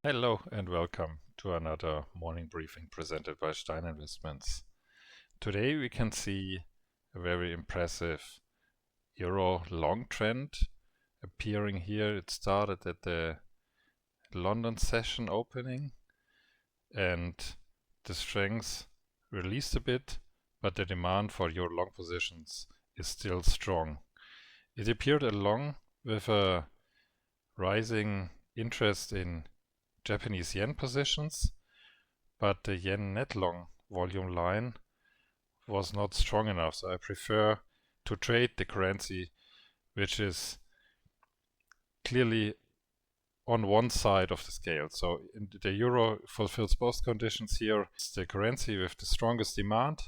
Hello and welcome to another morning briefing presented by Stein Investments. Today we can see a very impressive euro long trend appearing here. It started at the London session opening and the strength released a bit, but the demand for euro long positions is still strong. It appeared along with a rising interest in Japanese yen positions, but the yen net long volume line was not strong enough, so I prefer to trade the currency which is clearly on one side of the scale. So the euro fulfills both conditions here. It's the currency with the strongest demand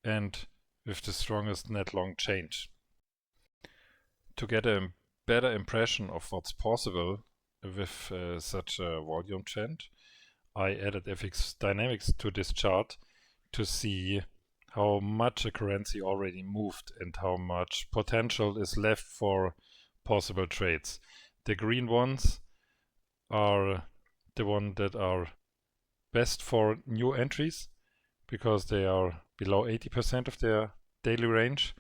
and with the strongest net long change. To get a better impression of what's possible with such a volume trend, I added FX dynamics to this chart to see how much a currency already moved and how much potential is left for possible trades. The green ones are the ones that are best for new entries because they are below 80% of their daily range.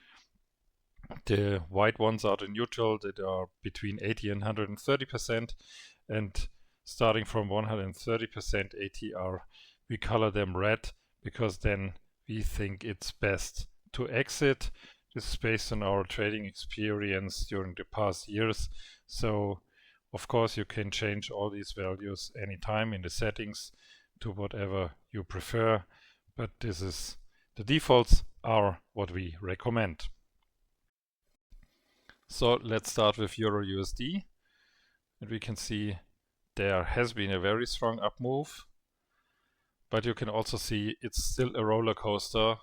The white ones are the neutral that are between 80 and 130%, and starting from 130% ATR, we color them red because then we think it's best to exit. This is based on our trading experience during the past years. So of course you can change all these values anytime in the settings to whatever you prefer, but the defaults are what we recommend. So let's start with Euro USD, and we can see there has been a very strong up move, but you can also see it's still a roller coaster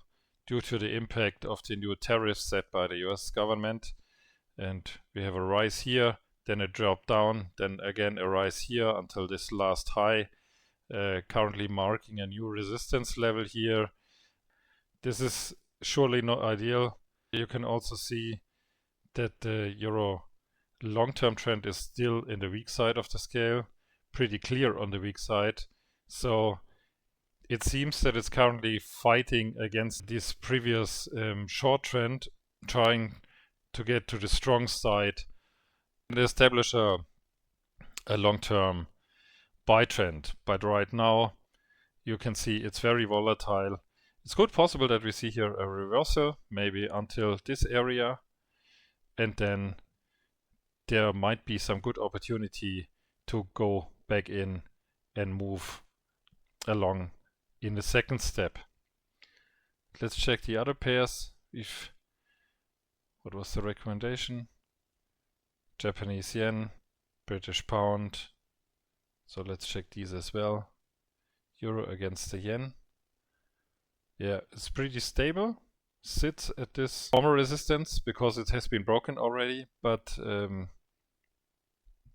due to the impact of the new tariffs set by the US government. And we have a rise here, then a drop down, then again a rise here until this last high, currently marking a new resistance level here. This is surely not ideal. You can also see that the euro long-term trend is still in the weak side of the scale, pretty clear on the weak side. So it seems that it's currently fighting against this previous short trend, trying to get to the strong side and establish a long-term buy trend. But right now you can see it's very volatile. It's good possible that we see here a reversal, maybe until this area, and then there might be some good opportunity to go back in and move along in the second step. Let's check the other pairs. What was the recommendation? Japanese yen, British pound. So let's check these as well. Euro against the yen. Yeah, it's pretty stable. Sits at this former resistance because it has been broken already, but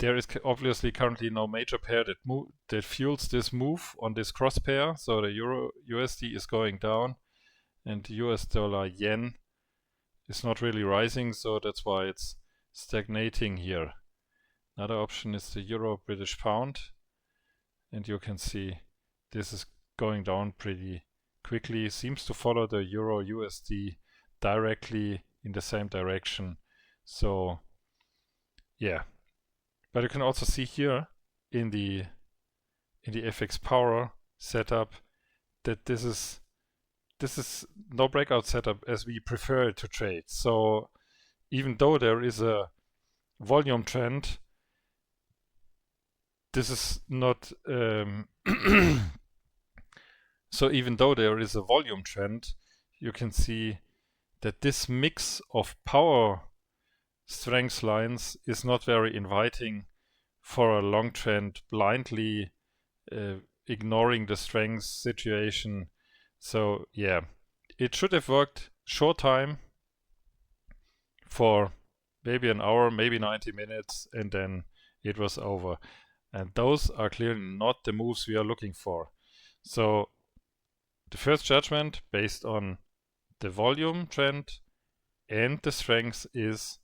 there is obviously currently no major pair that fuels this move on this cross pair. So the Euro USD is going down and the US dollar yen is not really rising, so that's why it's stagnating here. Another option is the Euro British pound, and you can see this is going down pretty quickly. Seems to follow the Euro USD directly in the same direction. So yeah, but you can also see here in the FX Power setup that this is no breakout setup as we prefer it to trade. So even though there is a volume trend, this is not so even though there is a volume trend, you can see that this mix of power strength lines is not very inviting for a long trend, blindly ignoring the strength situation. So yeah, it should have worked short time for maybe an hour, maybe 90 minutes, and then it was over. And those are clearly not the moves we are looking for. So the first judgment based on the volume trend and the strength is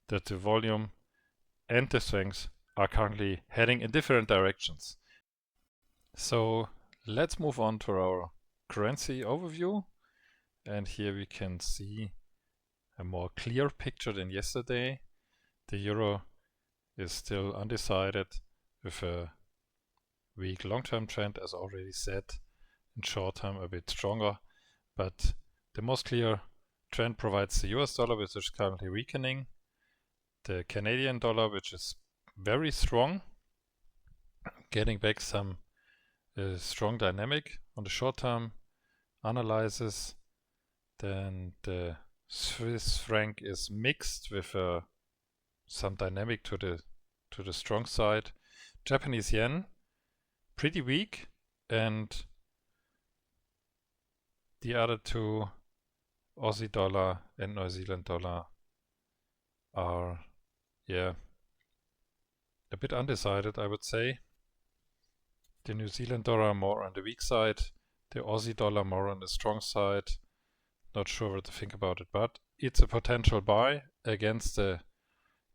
that the volume and the strength are currently heading in different directions. So let's move on to our currency overview. And here we can see a more clear picture than yesterday. The euro is still undecided with a weak long-term trend, as already said. In short term, a bit stronger, but the most clear trend provides the US dollar, which is currently weakening, the Canadian dollar, which is very strong, getting back some strong dynamic on the short term analysis. Then the Swiss franc is mixed with some dynamic to the strong side. Japanese yen pretty weak, and the other two, Aussie dollar and New Zealand dollar, are a bit undecided, I would say. The New Zealand dollar more on the weak side, the Aussie dollar more on the strong side. Not sure what to think about it, but it's a potential buy against the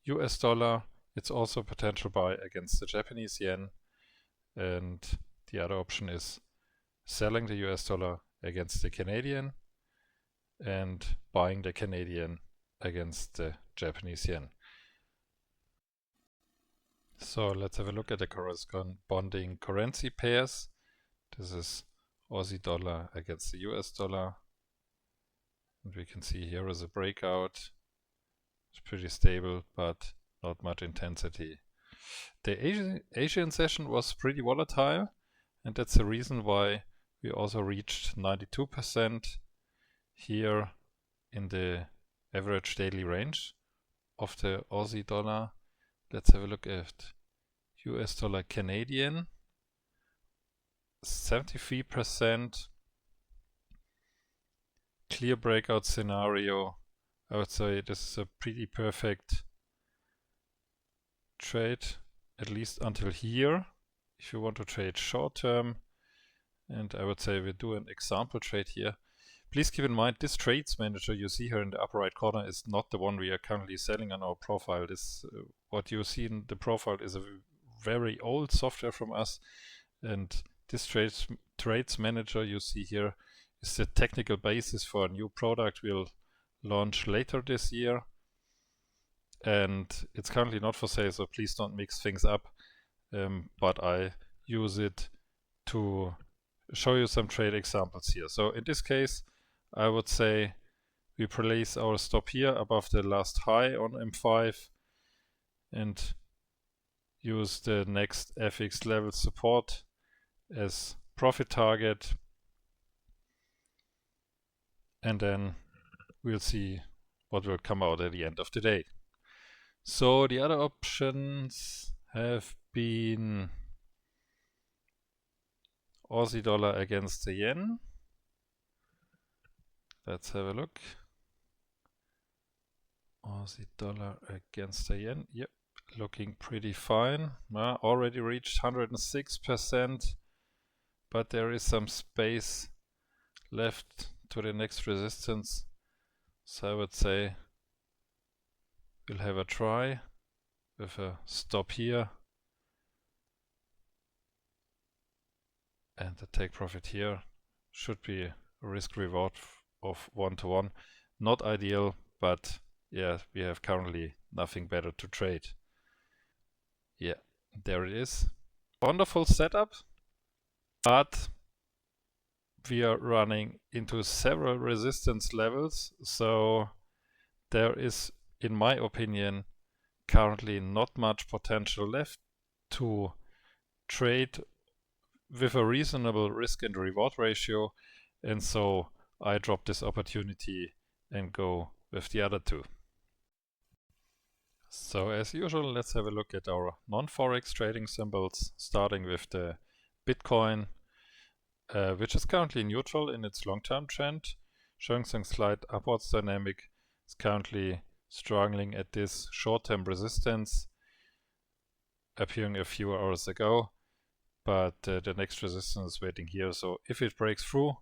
US dollar. It's also a potential buy against the Japanese yen. And the other option is selling the US dollar against the Canadian and buying the Canadian against the Japanese yen. So let's have a look at the corresponding currency pairs. This is Aussie dollar against the US dollar. And we can see here is a breakout. It's pretty stable, but not much intensity. The Asian session was pretty volatile, and that's the reason why we also reached 92% here in the average daily range of the Aussie dollar. Let's have a look at US dollar Canadian. 73%. Clear breakout scenario. I would say this is a pretty perfect trade, at least until here, if you want to trade short term. And I would say we do an example trade here. Please keep in mind this trades manager you see here in the upper right corner is not the one we are currently selling on our profile. This what you see in the profile is a very old software from us, and this trades manager you see here is the technical basis for a new product we'll launch later this year. And it's currently not for sale, so please don't mix things up. But I use it to show you some trade examples here. So in this case, I would say we place our stop here above the last high on M5 and use the next FX level support as profit target. And then we'll see what will come out at the end of the day. So the other options have been Aussie dollar against the yen. Let's have a look. Aussie dollar against the yen. Yep, looking pretty fine. Already reached 106%, but there is some space left to the next resistance. So I would say we'll have a try with a stop here and the take profit here. Should be a risk reward of 1-to-1. Not ideal, but yeah, we have currently nothing better to trade. Yeah, there it is. Wonderful setup, but we are running into several resistance levels, so there is, in my opinion, currently not much potential left to trade with a reasonable risk and reward ratio, and so I drop this opportunity and go with the other two. So as usual, let's have a look at our non-Forex trading symbols, starting with the Bitcoin, which is currently neutral in its long-term trend, showing some slight upwards dynamic. It's currently struggling at this short-term resistance, appearing a few hours ago, but the next resistance is waiting here. So if it breaks through,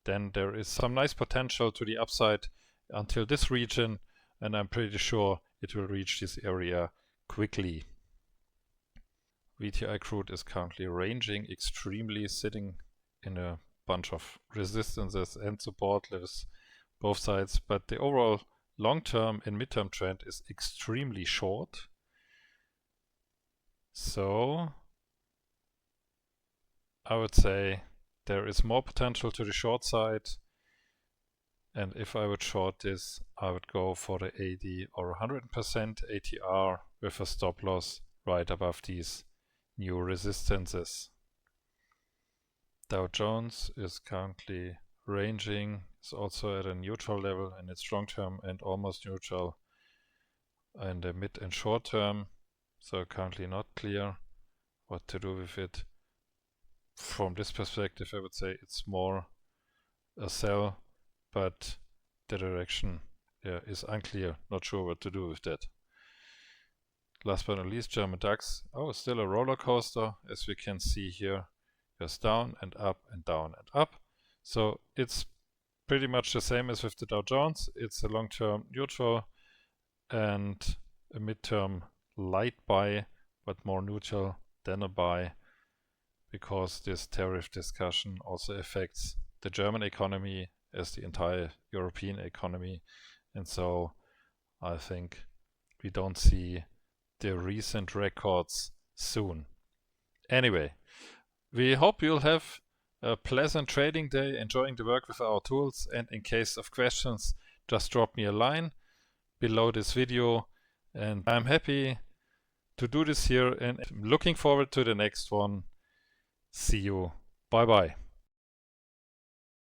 then there is some nice potential to the upside until this region, and I'm pretty sure it will reach this area quickly. VTI crude is currently ranging extremely, sitting in a bunch of resistances and support levels, both sides, but the overall long-term and mid-term trend is extremely short. So I would say there is more potential to the short side, and if I would short this, I would go for the 80 or 100% ATR with a stop loss right above these new resistances. Dow Jones is currently ranging, is also at a neutral level in its long term and almost neutral in the mid and short term, so currently not clear what to do with it. From this perspective, I would say it's more a sell, but the direction is unclear, not sure what to do with that. Last but not least, German DAX. Oh, still a roller coaster, as we can see here. Goes down and up and down and up. So it's pretty much the same as with the Dow Jones. It's a long-term neutral and a mid-term light buy, but more neutral than a buy, because this tariff discussion also affects the German economy as the entire European economy. And so I think we don't see the recent records soon. Anyway, we hope you'll have a pleasant trading day, enjoying the work with our tools, and in case of questions, just drop me a line below this video, and I'm happy to do this here and looking forward to the next one. See you. Bye bye.